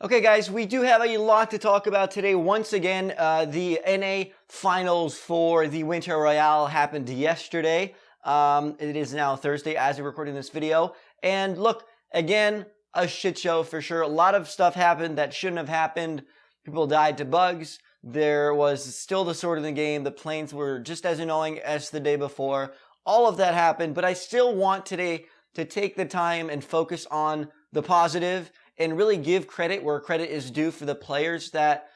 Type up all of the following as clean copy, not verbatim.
Okay, guys, we do have a lot to talk about today. Once again, the NA Finals for the Winter Royale happened yesterday. It is now Thursday as we're recording this video. And look, again, a shit show for sure. A lot of stuff happened that shouldn't have happened. People died to bugs. There was still the sword in the game. The planes were just as annoying as the day before. All of that happened, but I still want today to take the time and focus on the positive and really give credit where credit is due for the players that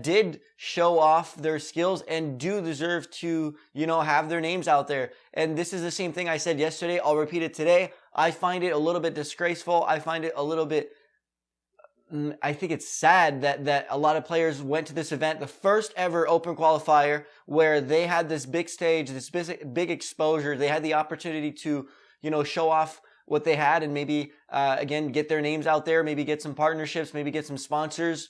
did show off their skills and do deserve to, have their names out there. And this is the same thing I said yesterday. I'll repeat it today. I find it a little bit disgraceful. I find it a little bit, I think it's sad that a lot of players went to this event, the first ever open qualifier, where they had this big stage, this big exposure. They had the opportunity to, show off what they had and maybe, again, get their names out there, maybe get some partnerships, maybe get some sponsors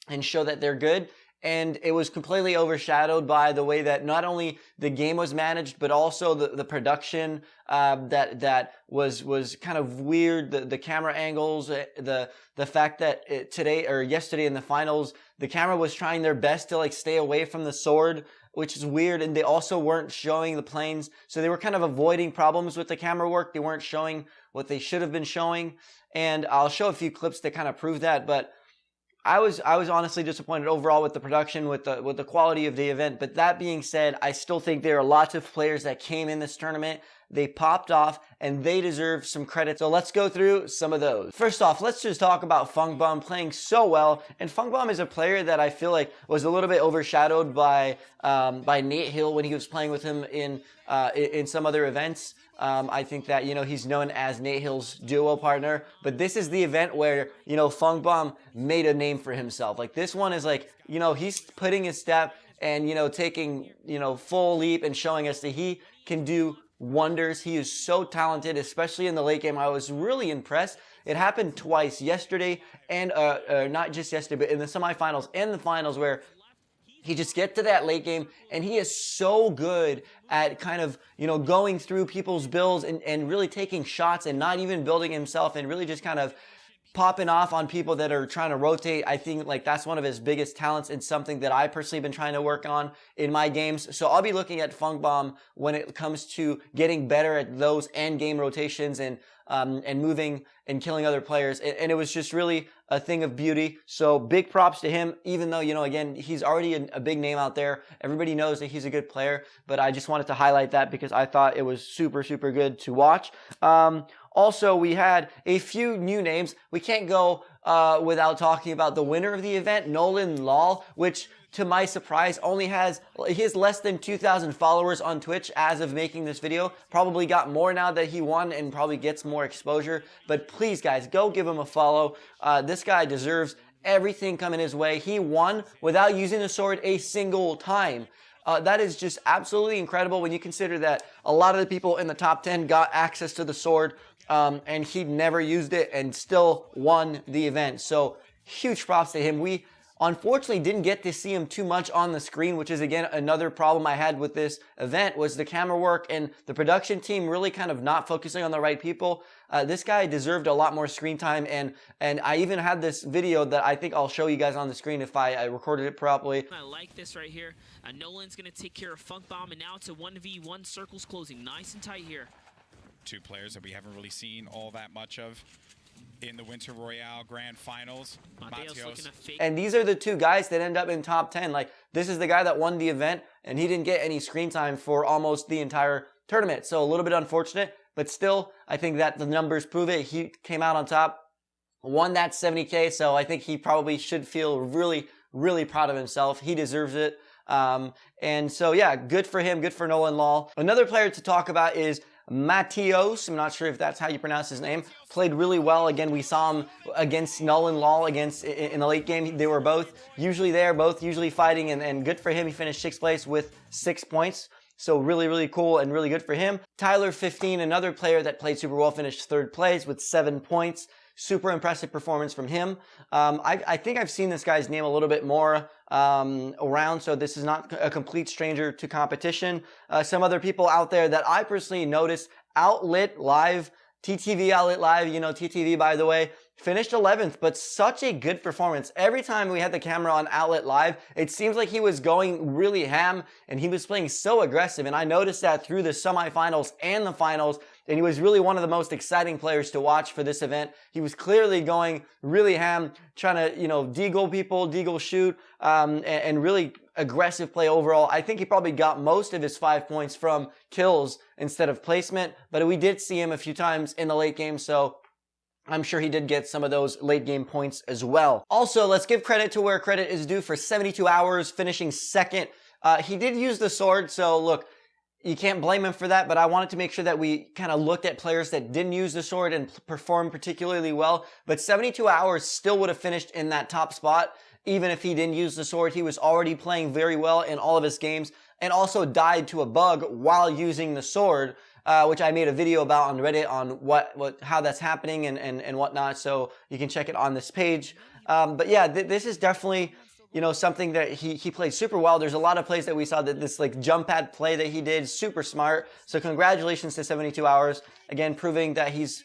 and show that they're good. And it was completely overshadowed by the way that not only the game was managed, but also the production, that was kind of weird. The camera angles, the fact that yesterday in the finals, the camera was trying their best to stay away from the sword, which is weird. And they also weren't showing the planes. So they were kind of avoiding problems with the camera work. They weren't showing what they should have been showing. And I'll show a few clips that kind of prove that. But I was honestly disappointed overall with the production, with the quality of the event. But that being said, I still think there are lots of players that came in this tournament. They popped off and they deserve some credit. So let's go through some of those. First off, let's just talk about Funkbomb playing so well. And Funkbomb is a player that I feel like was a little bit overshadowed by Nate Hill when he was playing with him in some other events. I think that, he's known as Nate Hill's duo partner, but this is the event where, Funkbomb made a name for himself. This one is he's putting his step and, taking, full leap and showing us that he can do wonders. He is so talented, especially in the late game. I was really impressed. It happened twice, yesterday and, not just yesterday, but in the semifinals and the finals, where he just gets to that late game and he is so good at kind of, going through people's builds and really taking shots and not even building himself and really just kind of popping off on people that are trying to rotate. I think that's one of his biggest talents and something that I personally been trying to work on in my games. So I'll be looking at Funkbomb when it comes to getting better at those end game rotations and moving and killing other players. And it was just really a thing of beauty. So big props to him, even though, again, he's already a big name out there. Everybody knows that he's a good player, but I just wanted to highlight that because I thought it was super, super good to watch. Also, we had a few new names. We can't go without talking about the winner of the event, Nolan Lal, which, to my surprise, he has less than 2,000 followers on Twitch as of making this video. Probably got more now that he won and probably gets more exposure. But please, guys, go give him a follow. This guy deserves everything coming his way. He won without using the sword a single time. That is just absolutely incredible when you consider that a lot of the people in the top 10 got access to the sword, and he never used it and still won the event. So huge props to him. We unfortunately didn't get to see him too much on the screen, which is, again, another problem I had with this event, was the camera work and the production team really kind of not focusing on the right people. This guy deserved a lot more screen time, and I even had this video that I think I'll show you guys on the screen if I recorded it properly. I like this right here. Nolan's going to take care of Funkbomb, and now it's a 1v1, circles closing nice and tight here. Two players that we haven't really seen all that much of in the Winter Royale Grand Finals. Mateos. And these are the two guys that end up in top 10. This is the guy that won the event, and he didn't get any screen time for almost the entire tournament. So a little bit unfortunate, but still, I think that the numbers prove it. He came out on top, won that 70K, so I think he probably should feel really, really proud of himself. He deserves it. And so, yeah, good for him. Good for Nolan Lal. Another player to talk about is Mateos. I'm not sure if that's how you pronounce his name. Played really well. Again, we saw him against Nolan Lal in the late game. They were both usually there, both usually fighting, and good for him. He finished 6th place with 6 points. So really, really cool and really good for him. Tyler 15, another player that played super well, finished 3rd place with 7 points. Super impressive performance from him. I think I've seen this guy's name a little bit more around, so this is not a complete stranger to competition. Some other people out there that I personally noticed, Outlit Live, TTV Outlit Live, TTV, by the way, finished 11th, but such a good performance. Every time we had the camera on Outlit Live, it seems like he was going really ham, and he was playing so aggressive, and I noticed that through the semifinals and the finals, and he was really one of the most exciting players to watch for this event. He was clearly going really ham, trying to, deagle people, deagle shoot, and really aggressive play overall. I think he probably got most of his 5 points from kills instead of placement, but we did see him a few times in the late game, so I'm sure he did get some of those late game points as well. Also, let's give credit to where credit is due for 72 hours, finishing second. He did use the sword, so look, you can't blame him for that, but I wanted to make sure that we kind of looked at players that didn't use the sword and performed particularly well. But 72 hours still would have finished in that top spot, even if he didn't use the sword. He was already playing very well in all of his games, and also died to a bug while using the sword, which I made a video about on Reddit on how that's happening and whatnot. So you can check it on this page. But yeah, this is definitely, something that he played super well. There's a lot of plays that we saw that this like jump pad play that he did, super smart. So congratulations to 72 hours. Again, proving that he's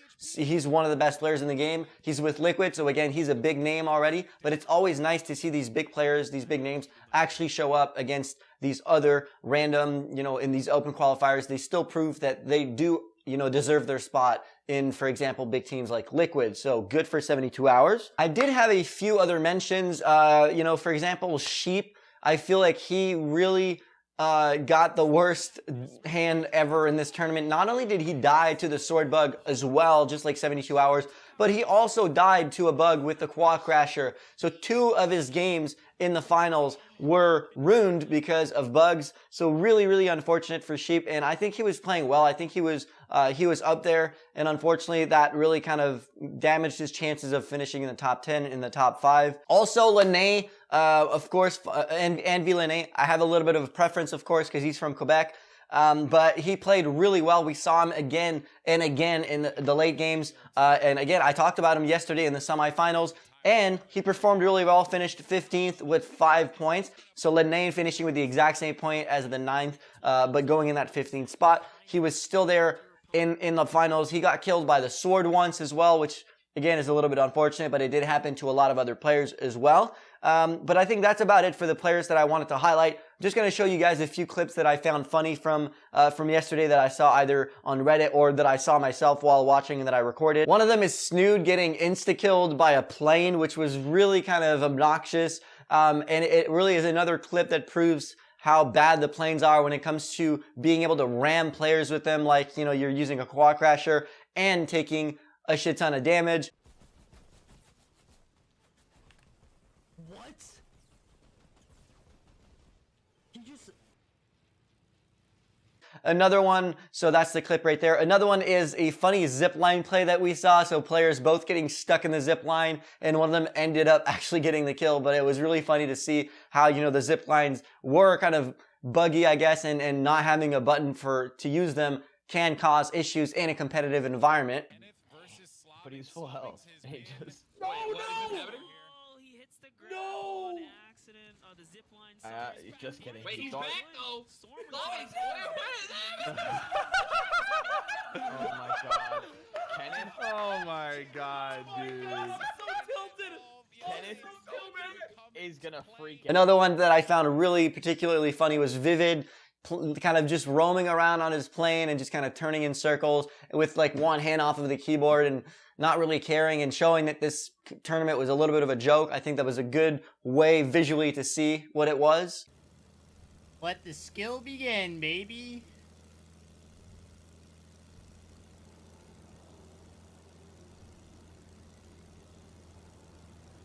one of the best players in the game. He's with Liquid, so again, he's a big name already, but it's always nice to see these big players, these big names, actually show up against these other random, in these open qualifiers. They still prove that they do, deserve their spot in, for example, big teams like Liquid. So good for 72 hours. I did have a few other mentions, for example, Sheep. I feel like he really got the worst hand ever in this tournament. Not only did he die to the sword bug as well, just like 72 hours, but he also died to a bug with the Quad Crasher. So 2 of his games in the finals were ruined because of bugs. So really, really unfortunate for Sheep. And I think he was playing well. I think he was up there. And unfortunately, that really kind of damaged his chances of finishing in the top 10, in the top 5. Also, Lene, of course, and Lene, I have a little bit of a preference, of course, because he's from Quebec. But he played really well. We saw him again and again in the late games. And again, I talked about him yesterday in the semifinals. And he performed really well, finished 15th with 5 points. So Lene finishing with the exact same point as the 9th, but going in that 15th spot. He was still there in the finals. He got killed by the sword once as well, which again is a little bit unfortunate, but it did happen to a lot of other players as well. But I think that's about it for the players that I wanted to highlight. I'm just going to show you guys a few clips that I found funny from yesterday that I saw either on Reddit or that I saw myself while watching and that I recorded. One of them is Snood getting insta-killed by a plane, which was really kind of obnoxious. And it really is another clip that proves how bad the planes are when it comes to being able to ram players with them, like, you're using a Quad Crasher and taking a shit ton of damage. What? He just... Another one, so that's the clip right there. Another one is a funny zipline play that we saw. So players both getting stuck in the zipline, and one of them ended up actually getting the kill. But it was really funny to see how, the ziplines were kind of buggy, I guess, and not having a button to use them can cause issues in a competitive environment. But he's full health. He just... No! He hits the ground on accident. The zip line. Just kidding. Wait, he's back though. Oh my god. Kenneth? Oh my god, dude. Kenneth is gonna freak out. Another one that I found really particularly funny was Vivid, kind of just roaming around on his plane and just kind of turning in circles with like one hand off of the keyboard and not really caring, and showing that this tournament was a little bit of a joke. I think that was a good way visually to see what it was. Let the skill begin, baby.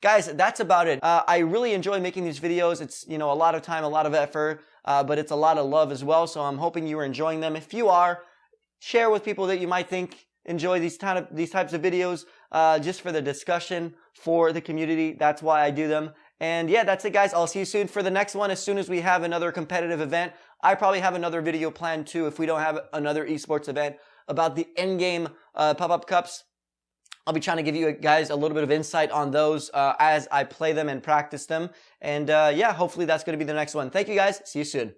Guys, that's about it. I really enjoy making these videos. It's, a lot of time, a lot of effort, but it's a lot of love as well. So I'm hoping you are enjoying them. If you are, share with people that you might think enjoy these types of videos, just for the discussion, for the community. That's why I do them. And yeah, that's it, guys. I'll see you soon for the next one. As soon as we have another competitive event, I probably have another video planned too, if we don't have another esports event, about the endgame pop-up cups. I'll be trying to give you guys a little bit of insight on those as I play them and practice them. And yeah, hopefully that's going to be the next one. Thank you, guys. See you soon.